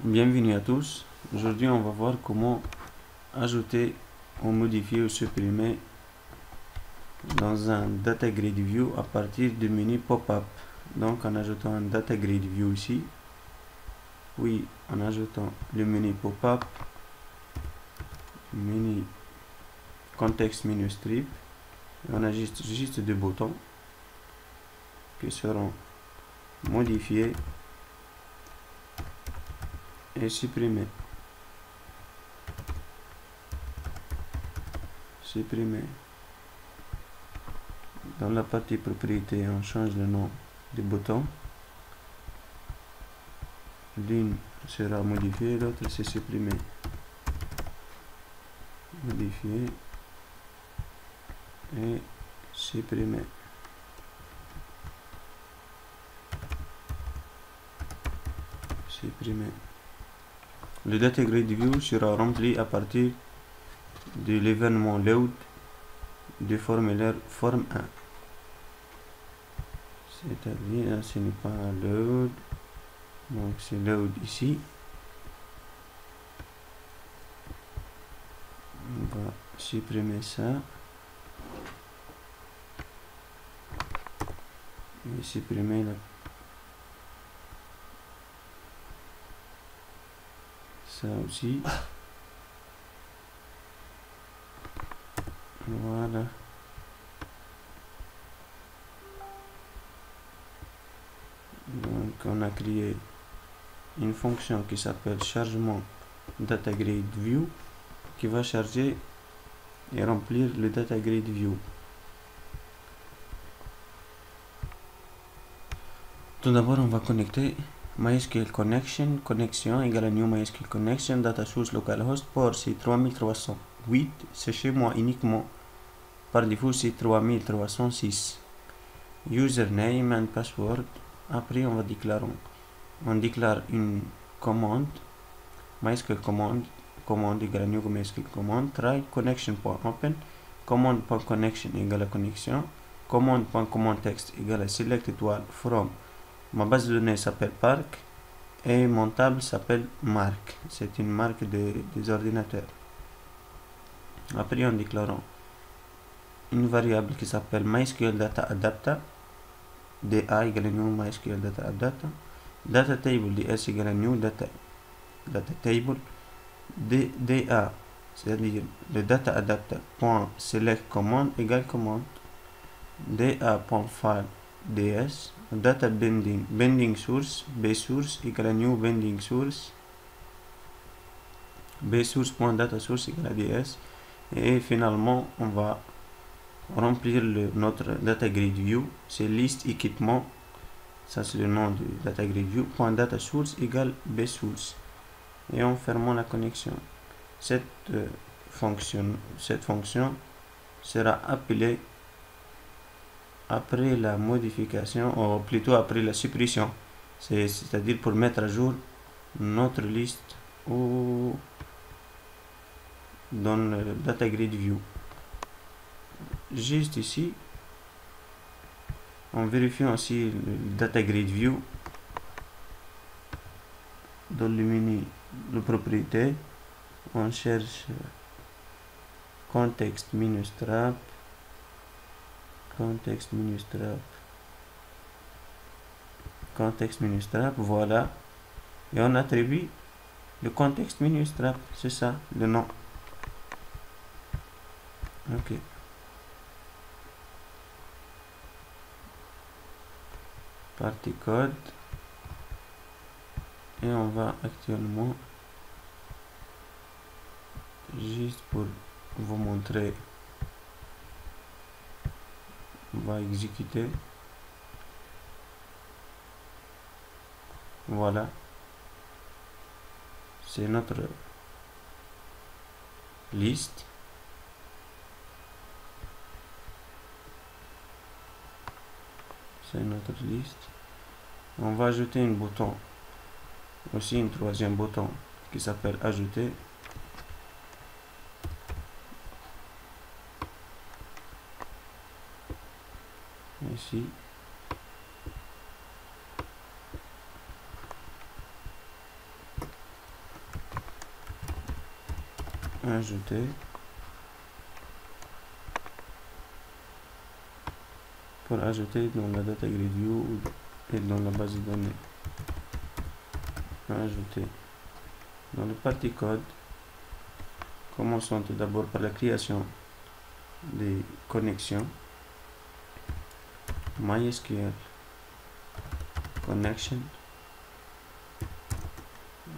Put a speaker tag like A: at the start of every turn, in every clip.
A: Bienvenue à tous. Aujourd'hui, on va voir comment ajouter ou modifier ou supprimer dans un Data Grid View à partir du menu Pop-up. Donc, en ajoutant un Data Grid View ici, oui, en ajoutant le menu Pop-up, menu Context Menu Strip, on a juste deux boutons qui seront modifiés et supprimés. Dans la partie propriété, on change le nom du bouton. L'une sera modifiée, l'autre c'est supprimé. Modifier et supprimer. Le Data Grid View sera rempli à partir de l'événement load du formulaire forme 1. C'est-à-dire, ce n'est pas load, donc c'est load ici. On va supprimer ça. Et supprimer ça aussi. Voilà. Donc on a créé une fonction qui s'appelle chargement Data Grid View qui va charger et remplir le Data Grid View. Tout d'abord, on va connecter MySQL connexion égale à new MySQL connection, data source localhost, port c'est 3308, c'est chez moi uniquement, par défaut c'est 3306. Username and password. Après, on déclare une commande, MySQL commande égale à new MySQL commande, try connection.open, command.connection égale à connexion, command.commandText égale à select étoile from. Ma base de données s'appelle Park et mon table s'appelle Mark. C'est une marque des ordinateurs. Après, en déclarant une variable qui s'appelle MySQL Data Adapter, DA égale à new MySQL Data Adapter, Data Table DS égale à new Data Table, DA, c'est-à-dire le Data Adapter .select command égale command, DA.file DS, data bending source, bsource égale à new bending source, bsource.data source égale à ds, et finalement on va remplir notre data grid view, c'est liste équipement, ça c'est le nom du data grid view, .data source égale bsource, et en fermant la connexion. Cette fonction sera appelée après la modification, ou plutôt après la suppression, c'est-à-dire pour mettre à jour notre liste ou dans le Data Grid View. Juste ici, en vérifiant aussi le Data Grid View, dans le menu de propriété, on cherche Context Menu Strap, voilà, et on attribue le Context Menu Strap, c'est ça le nom. Ok, partie code, et on va actuellement, juste pour vous montrer, on va exécuter. Voilà, c'est notre liste. On va ajouter un bouton, aussi un troisième bouton qui s'appelle ajouter. Ici, ajouter pour ajouter dans la data grid view et dans la base de données. Ajouter dans le partie code. Commençons tout d'abord par la création des connexions. MySQL connection,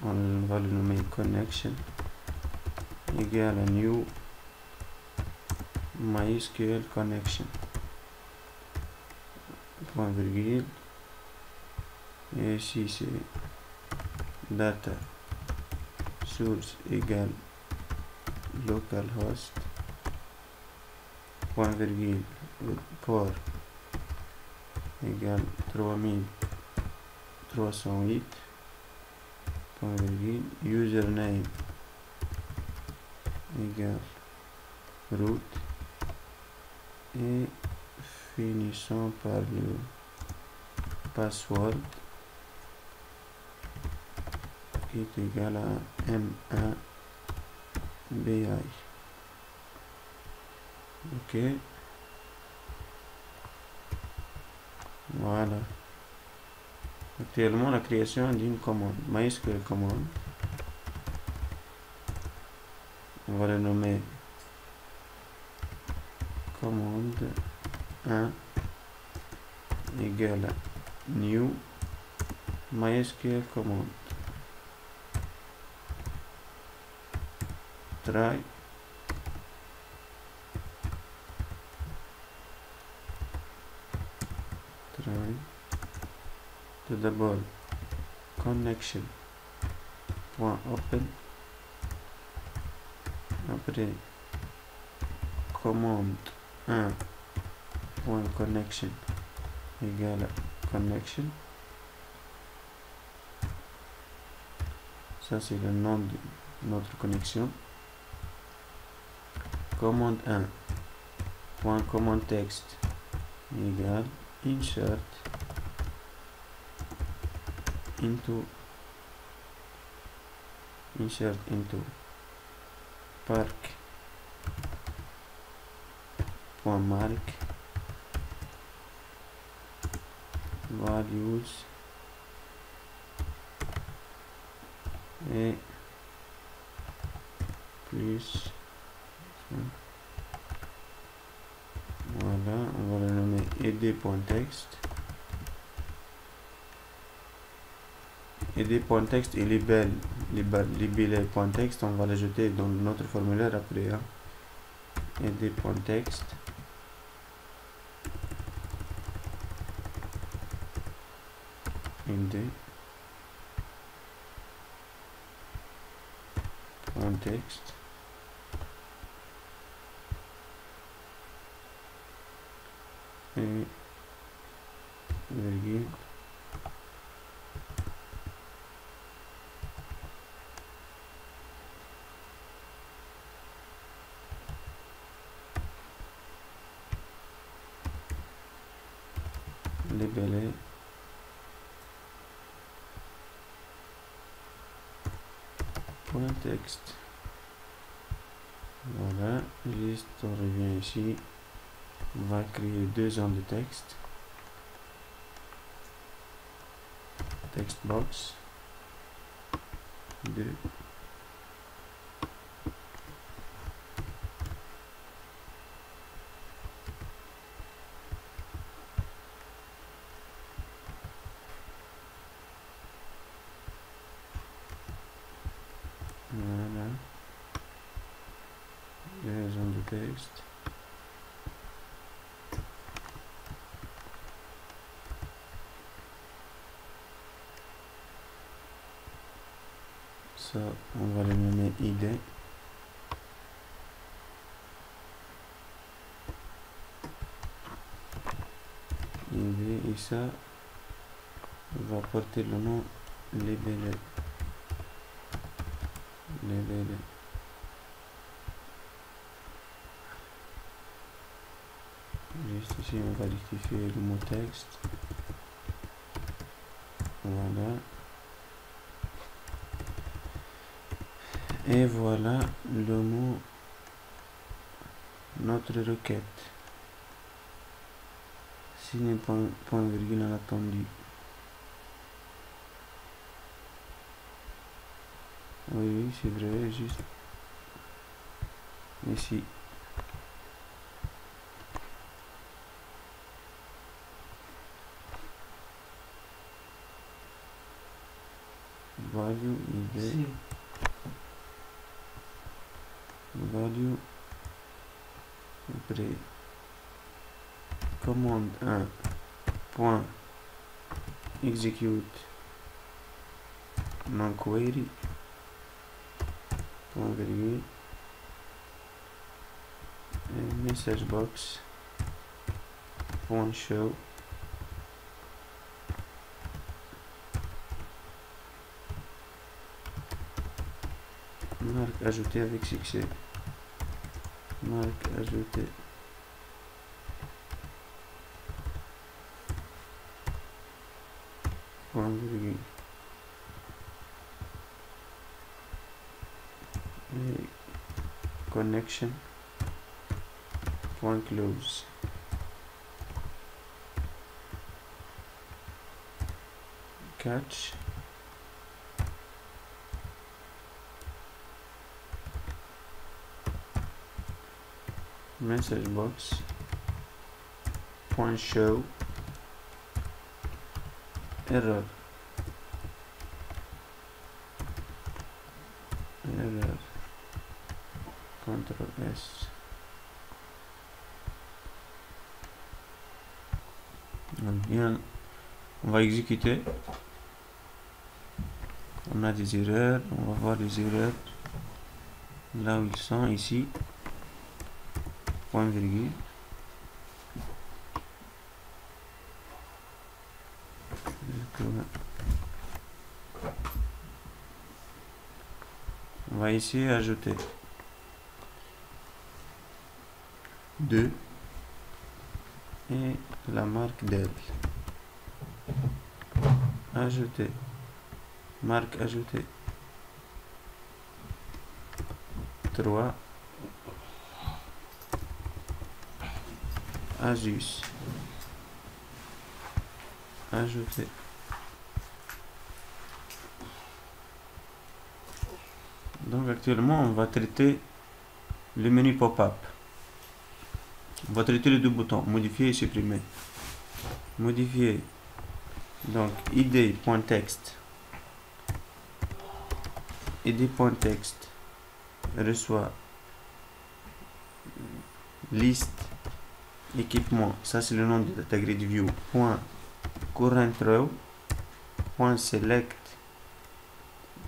A: on va le nommer connection égale à new MySQL connection, point virgule, et ici c'est data source égale localhost, point virgule, port égale 3308, point virgule, username égale root, et finissons par le password qui est égal à MABI. Ok, voilà. Actuellement la création d'une commande MySQL commande, on va le nommer commande 1 égale à new MySQL commande try tout d'abord connection point open, après commande 1 point connection égale à connection, ça c'est le nom de notre connexion. Commande 1 point commande texte égale insert into park point mark values et plus, voilà, on va le nommer ed.text. ed.text et libellé.text, on va l'ajouter dans notre formulaire après, hein. ed.text ed.text et virgule libellé point texte. Voilà, juste on revient ici, on va créer deux zones de texte, text box 2, voilà, deux zones de texte. Ça, on va le nommer ID. Et ça va porter le nom libellé. Juste ici, on va rectifier le mot texte. Voilà. Et voilà le mot, notre requête. Signe point virgule en attendu. Oui, c'est vrai, juste ici. Value id. Value. Après, commande 1 point execute non query point virgule et message box point show marque ajoutée avec succès, marque ajoutée. Point virgule. Et connection point close. Catch message box point show error CTRL S. Bien, on va exécuter. On a des erreurs, on va voir les erreurs là où ils sont, ici, point virgule. On va ici ajouter 2 et la marque d'aigle. Ajouter, marque ajoutée 3, Asus, ajouter. Donc actuellement on va traiter le menu pop-up. On va traiter les deux boutons, modifier et supprimer. Modifier, donc id.text. id.text reçoit liste équipement, ça c'est le nom de ta grid view. Point current row, point select,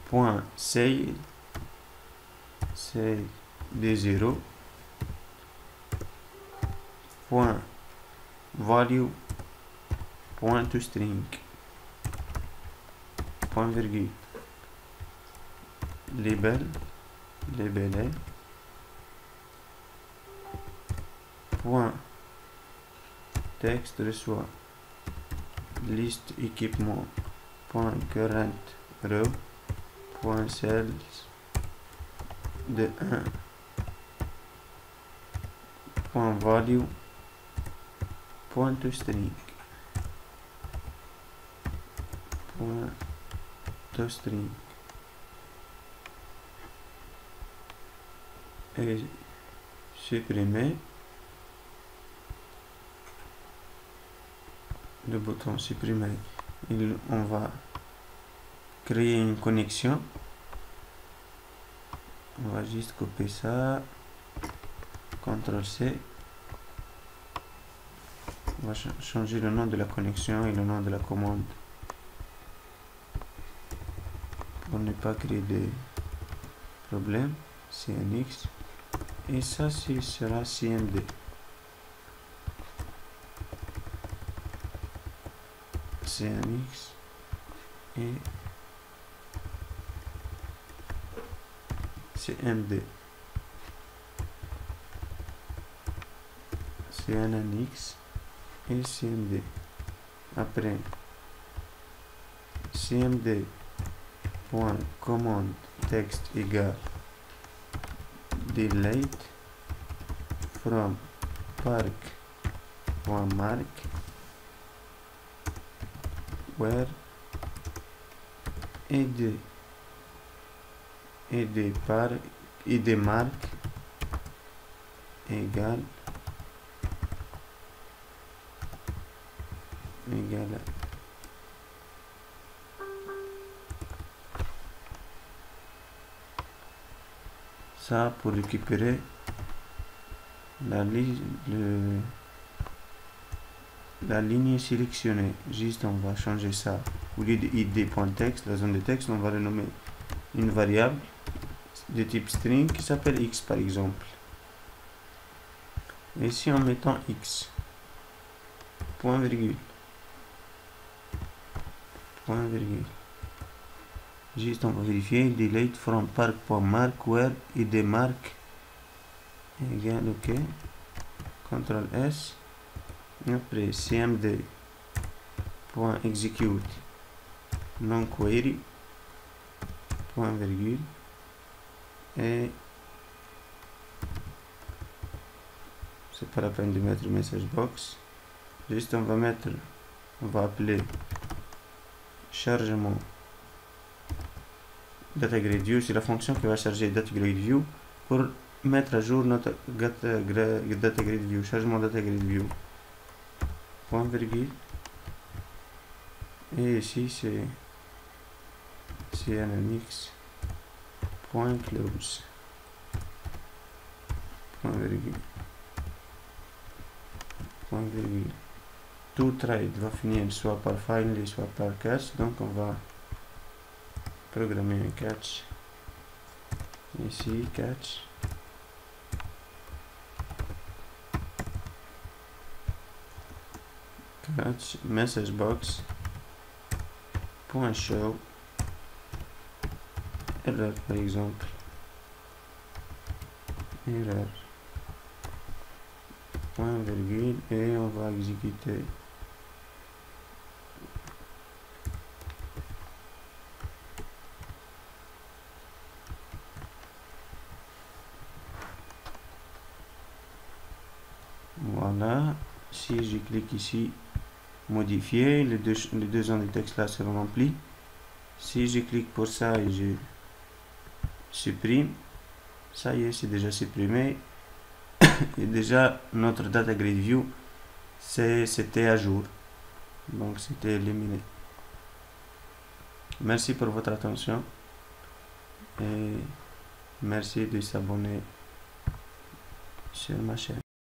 A: point save des 0, point value, point to string, point virgule, label, label, point texte reçoit liste équipement, point current row, point cells de 1, point value, point to string, point to string, et supprimer. Le bouton supprimer, on va créer une connexion. On va juste copier ça, CTRL C. On va changer le nom de la connexion et le nom de la commande pour ne pas créer de problème. CNX, et ça sera CMD. CNX et CMD. CNX et CMD. Après CMD point commande texte égale delete from park.mark where id mark égale ça pour récupérer la ligne sélectionnée. Juste on va changer ça. Au lieu de id.text, la zone de texte, on va renommer une variable de type string qui s'appelle x par exemple. Et ici en mettant x, point virgule, juste on va vérifier delete from park.mark where id mark égale ok, CTRL S, après cmd point execute non query point virgule et c'est pas la peine de mettre message box, juste on va appeler chargement dataGridView, c'est la fonction qui va charger dataGridView pour mettre à jour notre dataGridView, chargement dataGridView point virgule, et ici c'est cnmx point close point virgule. Tout trade va finir soit par finally soit par catch, donc on va programmer un catch ici, catch message box point show erreur par exemple, erreur point virgule, et on va exécuter. Voilà, si je clique ici modifier, les deux zones de texte là seront remplies. Si je clique pour ça et je supprime, ça y est, c'est déjà supprimé. Et déjà notre dataGridView c'était à jour, donc c'était éliminé. Merci pour votre attention et merci de s'abonner sur ma chaîne.